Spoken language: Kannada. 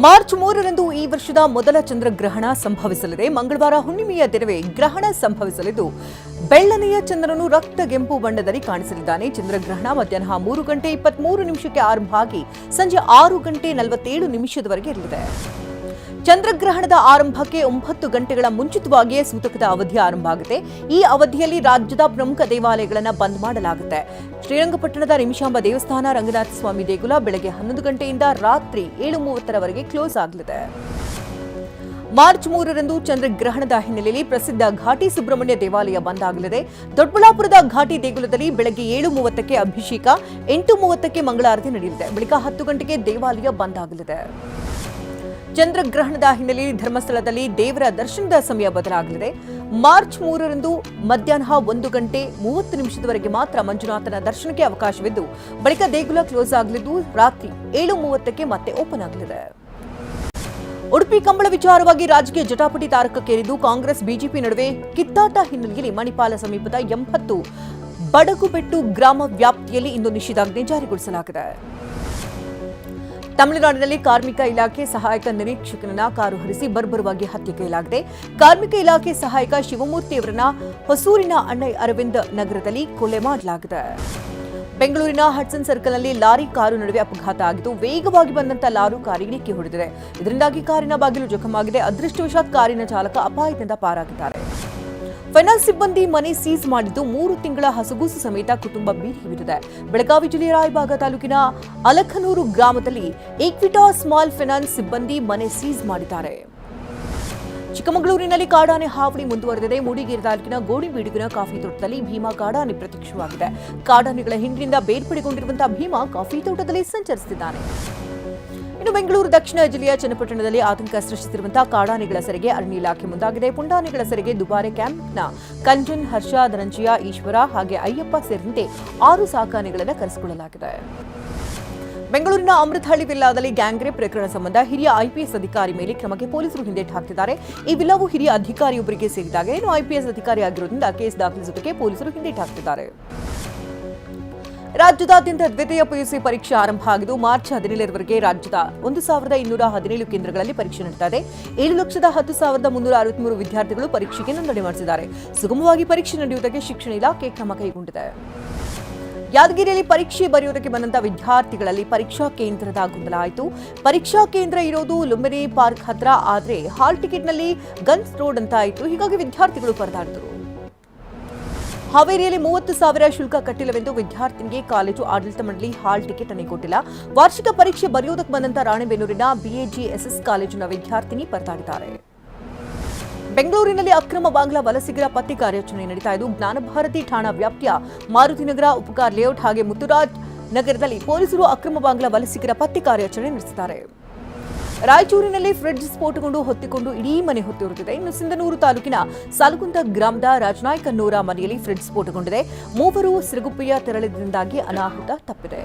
ಮಾರ್ಚ್ 3ರಂದು ಈ ವರ್ಷದ ಮೊದಲ ಚಂದ್ರಗ್ರಹಣ ಸಂಭವಿಸಲಿದೆ. ಮಂಗಳವಾರ ಹುಣ್ಣಿಮೆಯ ದಿನವೇ ಗ್ರಹಣ ಸಂಭವಿಸಲಿದ್ದು ಬೆಳ್ಳನೆಯ ಚಂದ್ರನು ರಕ್ತಗೆಂಪು ಬಣ್ಣದಲ್ಲಿ ಕಾಣಿಸಲಿದ್ದಾನೆ. ಚಂದ್ರಗ್ರಹಣ ಮಧ್ಯಾಹ್ನ 3:23 ಆರಂಭ ಆಗಿ ಸಂಜೆ 6:47 ಇರಲಿದೆ. ಚಂದ್ರಗ್ರಹಣದ ಆರಂಭಕ್ಕೆ 9 ಗಂಟೆಗಳ ಮುಂಚಿತವಾಗಿಯೇ ಸೂತಕದ ಅವಧಿ ಆರಂಭ ಆಗುತ್ತೆ. ಈ ಅವಧಿಯಲ್ಲಿ ರಾಜ್ಯದ ಪ್ರಮುಖ ದೇವಾಲಯಗಳನ್ನು ಬಂದ್ ಮಾಡಲಾಗುತ್ತೆ. ಶ್ರೀರಂಗಪಟ್ಟಣದ ನಿಮಿಷಾಂಬ ದೇವಸ್ಥಾನ, ರಂಗನಾಥ ಸ್ವಾಮಿ ದೇಗುಲ ಬೆಳಗ್ಗೆ 11 ಗಂಟೆಯಿಂದ ರಾತ್ರಿ 7:30 ಕ್ಲೋಸ್ ಆಗಲಿದೆ. ಮಾರ್ಚ್ 3ರಂದು ಚಂದ್ರಗ್ರಹಣದ ಹಿನ್ನೆಲೆಯಲ್ಲಿ ಪ್ರಸಿದ್ಧ ಘಾಟಿ ಸುಬ್ರಹ್ಮಣ್ಯ ದೇವಾಲಯ ಬಂದ್ ಆಗಲಿದೆ. ದೊಡ್ಡಬಳ್ಳಾಪುರದ ಘಾಟಿ ದೇಗುಲದಲ್ಲಿ ಬೆಳಗ್ಗೆ 7:30 ಅಭಿಷೇಕ, 8:30 ಮಂಗಳಾರತಿ ನಡೆಯಲಿದೆ. ಬಳಿಕ 10 ಗಂಟೆಗೆ ದೇವಾಲಯ ಬಂದ್ ಆಗಲಿದೆ. ಚಂದ್ರಗ್ರಹಣದ ಹಿನ್ನೆಲೆಯಲ್ಲಿ ಧರ್ಮಸ್ಥಳದಲ್ಲಿ ದೇವರ ದರ್ಶನದ ಸಮಯ ಬದಲಾಗಲಿದೆ. ಮಾರ್ಚ್ 3ರಂದು ಮಧ್ಯಾಹ್ನ 1:30 ಮಾತ್ರ ಮಂಜುನಾಥನ ದರ್ಶನಕ್ಕೆ ಅವಕಾಶವಿದ್ದು ಬಳಿಕ ದೇಗುಲ ಕ್ಲೋಸ್ ಆಗಲಿದ್ದು ರಾತ್ರಿ 7:30 ಮತ್ತೆ ಓಪನ್ ಆಗಲಿದೆ. ಉಡುಪಿ ಕಂಬಳ ವಿಚಾರವಾಗಿ ರಾಜಕೀಯ ಜಟಾಪಟಿ ತಾರಕಕ್ಕೇರಿದ್ದು ಕಾಂಗ್ರೆಸ್ ಬಿಜೆಪಿ ನಡುವೆ ಕಿತ್ತಾಟ ಹಿನ್ನೆಲೆಯಲ್ಲಿ ಮಣಿಪಾಲ ಸಮೀಪದ 80 ಬಡಗುಬೆಟ್ಟು ಗ್ರಾಮ ವ್ಯಾಪ್ತಿಯಲ್ಲಿ ಇಂದು ನಿಷೇಧಾಜ್ಞೆ ಜಾರಿಗೊಳಿಸಲಾಗಿದೆ. ತಮಿಳುನಾಡಿನಲ್ಲಿ ಕಾರ್ಮಿಕ ಇಲಾಖೆ ಸಹಾಯಕ ನಿರೀಕ್ಷಕನನ್ನ ಕಾರು ಹರಿಸಿ ಬರ್ಬರವಾಗಿ ಹತ್ಯೆಗೈಲಾಗಿದೆ. ಕಾರ್ಮಿಕ ಇಲಾಖೆ ಸಹಾಯಕ ಶಿವಮೂರ್ತಿ ಅವರನ್ನ ಹೊಸೂರಿನ ಅಣ್ಣೈ ಅರವಿಂದ್ ನಗರದಲ್ಲಿ ಕೊಲೆ ಮಾಡಲಾಗಿದೆ. ಬೆಂಗಳೂರಿನ ಹಡ್ಸನ್ ಸರ್ಕಲ್ನಲ್ಲಿ ಲಾರಿ ಕಾರು ನಡುವೆ ಅಪಘಾತ ಆಗಿದ್ದು ವೇಗವಾಗಿ ಬಂದಂತ ಲಾರಿ ಕಾರಿಗೆ ಡಿಕ್ಕಿ ಹೊಡೆದಿದೆ. ಇದರಿಂದಾಗಿ ಕಾರಿನ ಬಾಗಿಲು ಜಖಮಾಗಿದೆ. ಅದೃಷ್ಟವಶಾತ್ ಕಾರಿನ ಚಾಲಕ ಅಪಾಯದಿಂದ ಪಾರಾಗಿದ್ದಾರೆ. ಫೈನಾನ್ಸ್ ಸಿಬ್ಬಂದಿ ಮನೆ ಸೀಸ್ ಮಾಡಿದ್ದು 3 ತಿಂಗಳ ಹಸುಗೂಸು ಸಮೇತ ಕುಟುಂಬ ಬೀದಿಗೆ ಬಿದ್ದಿದೆ. ಬೆಳಗಾವಿ ಜಿಲ್ಲೆಯ ರಾಯಬಾಗ ತಾಲೂಕಿನ ಅಲಖನೂರು ಗ್ರಾಮದಲ್ಲಿ ಈಕ್ವಿಟಾ ಸ್ಮಾಲ್ ಫೈನಾನ್ಸ್ ಸಿಬ್ಬಂದಿ ಮನೆ ಸೀಸ್ ಮಾಡಿದ್ದಾರೆ. ಚಿಕ್ಕಮಗಳೂರಿನಲ್ಲಿ ಕಾಡಾನೆ ಹಾವಳಿ ಮುಂದುವರೆದಿದೆ. ಮೂಡಿಗೆರೆ ತಾಲೂಕಿನ ಗೋಣಿಬೀಡುಗಿನ ಕಾಫಿ ತೋಟದಲ್ಲಿ ಭೀಮಾ ಕಾಡಾನೆ ಪ್ರತ್ಯಕ್ಷವಾಗಿದೆ. ಕಾಡಾನೆಗಳ ಹಿಂಡಿನಿಂದ ಬೇರ್ಪಡೆಗೊಂಡಿರುವಂತಹ ಭೀಮಾ ಕಾಫಿ ತೋಟದಲ್ಲಿ ಸಂಚರಿಸುತ್ತಿದ್ದಾನೆ. ಇನ್ನು ಬೆಂಗಳೂರು ದಕ್ಷಿಣ ಜಿಲ್ಲೆಯ ಚನ್ನಪಟ್ಟಣದಲ್ಲಿ ಆತಂಕ ಸೃಷ್ಟಿಸಿರುವಂತಹ ಕಾಡಾನೆಗಳ ಸೆರೆಗೆ ಅರಣ್ಯ ಇಲಾಖೆ ಮುಂದಾಗಿದೆ. ಪುಂಡಾನೆಗಳ ಸೆರೆಗೆ ದುಬಾರೆ ಕ್ಯಾಂಪ್ನ ಕಂಜನ್, ಹರ್ಷ, ಧನಂಜಯ, ಈಶ್ವರ ಹಾಗೆ ಅಯ್ಯಪ್ಪ ಸೇರಿದಂತೆ 6 ಸಾಕಾನೆಗಳನ್ನು ಕರೆಸಿಕೊಳ್ಳಲಾಗಿದೆ. ಬೆಂಗಳೂರಿನ ಅಮೃತಹಳ್ಳಿ ವಿಲ್ಲಾದಲ್ಲಿ ಗ್ಯಾಂಗ್ ರೇಪ್ ಪ್ರಕರಣ ಸಂಬಂಧ ಹಿರಿಯ ಐಪಿಎಸ್ ಅಧಿಕಾರಿ ಮೇಲೆ ಕ್ರಮಕ್ಕೆ ಪೊಲೀಸರು ಹಿಂದೇಟು ಹಾಕ್ತಿದ್ದಾರೆ. ಈ ವಿಲ್ಲಾವು ಹಿರಿಯ ಅಧಿಕಾರಿಯೊಬ್ಬರಿಗೆ ಸೇರಿದಾಗ ಇನ್ನು ಐಪಿಎಸ್ ಅಧಿಕಾರಿ ಆಗಿರುವುದರಿಂದ ಕೇಸ್ ದಾಖಲಿಸುವುದಕ್ಕೆ ಪೊಲೀಸರು ಹಿಂದೇಟು ಹಾಕ್ತಿದ್ದಾರೆ. ರಾಜ್ಯದಾದ್ಯಂತ ದ್ವಿತೀಯ ಪಿಯುಸಿ ಪರೀಕ್ಷೆ ಆರಂಭ ಆಗಿದ್ದು ಮಾರ್ಚ್ 17ರವರೆಗೆ ರಾಜ್ಯದ 1217 ಕೇಂದ್ರಗಳಲ್ಲಿ ಪರೀಕ್ಷೆ ನಡೆಯುತ್ತಾ ಇದೆ. 7,10,363 ವಿದ್ಯಾರ್ಥಿಗಳು ಪರೀಕ್ಷೆಗೆ ನೋಂದಣಿ ಮಾಡಿಸಿದ್ದಾರೆ. ಸುಗಮವಾಗಿ ಪರೀಕ್ಷೆ ನಡೆಯುವುದಕ್ಕೆ ಶಿಕ್ಷಣ ಇಲಾಖೆ ಕ್ರಮ ಕೈಗೊಂಡಿದೆ. ಯಾದಗಿರಿಯಲ್ಲಿ ಪರೀಕ್ಷೆ ಬರೆಯುವುದಕ್ಕೆ ಬಂದಂತಹ ವಿದ್ಯಾರ್ಥಿಗಳಲ್ಲಿ ಪರೀಕ್ಷಾ ಕೇಂದ್ರದ ಗೊಂದಲ ಆಯಿತು. ಪರೀಕ್ಷಾ ಕೇಂದ್ರ ಇರೋದು ಲುಂಬಿನಿ ಪಾರ್ಕ್ ಹತ್ರ, ಆದರೆ ಹಾಲ್ ಟಿಕೆಟ್ನಲ್ಲಿ ಗನ್ಸ್ ರೋಡ್ ಅಂತ ಆಯಿತು. ಹೀಗಾಗಿ ವಿದ್ಯಾರ್ಥಿಗಳು ಪರದಾಡಿದರು. ಹಾವೇರಿಯಲ್ಲಿ 30,000 ಶುಲ್ಕ ಕಟ್ಟಿಲ್ಲವೆಂದು ವಿದ್ಯಾರ್ಥಿನಿಗೆ ಕಾಲೇಜು ಆಡಳಿತ ಮಂಡಳಿ ಹಾಲ್ ಟಿಕೆಟ್ ಅನ್ನು ಕೊಟ್ಟಿಲ್ಲ. ವಾರ್ಷಿಕ ಪರೀಕ್ಷೆ ಬರೆಯುವುದಕ್ಕೆ ಬಂದಂತ ರಾಣೆಬೆನ್ನೂರಿನ ಬಿಎಜಿಎಸ್ಎಸ್ ಕಾಲೇಜಿನ ವಿದ್ಯಾರ್ಥಿನಿ ಪರದಾಡಿದ್ದಾರೆ. ಬೆಂಗಳೂರಿನಲ್ಲಿ ಅಕ್ರಮ ಬಾಂಗ್ಲಾ ವಲಸಿಗರ ಪತ್ತೆ ಕಾರ್ಯಾಚರಣೆ ನಡೀತಾ ಇದ್ದು ಜ್ಞಾನಭಾರತಿ ಠಾಣಾ ವ್ಯಾಪ್ತಿಯ ಮಾರುತಿನಗರ, ಉಪಕಾರ್ ಲೇಔಟ್ ಹಾಗೆ ಮುತ್ತುರಾಜ್ ನಗರದಲ್ಲಿ ಪೊಲೀಸರು ಅಕ್ರಮ ಬಾಂಗ್ಲಾ ವಲಸಿಗರ ಪತ್ತೆ ಕಾರ್ಯಾಚರಣೆ ನಡೆಸಿದ್ದಾರೆ. ರಾಯಚೂರಿನಲ್ಲಿ ಫ್ರಿಡ್ಜ್ ಸ್ಫೋಟಗೊಂಡು ಹೊತ್ತಿಕೊಂಡು ಇಡೀ ಮನೆ ಹೊತ್ತಿರುತ್ತಿದೆ. ಇನ್ನು ಸಿಂಧನೂರು ತಾಲೂಕಿನ ಸಾಲುಗುಂದ ಗ್ರಾಮದ ರಾಜನಾಯ್ಕನ್ನೂರ ಮನೆಯಲ್ಲಿ ಫ್ರಿಡ್ಜ್ ಸ್ಫೋಟಗೊಂಡಿದೆ. 3 ಸಿರುಗುಪ್ಪೆಯ ತೆರಳಿದಿಂದಾಗಿ ಅನಾಹುತ ತಪ್ಪಿದೆ.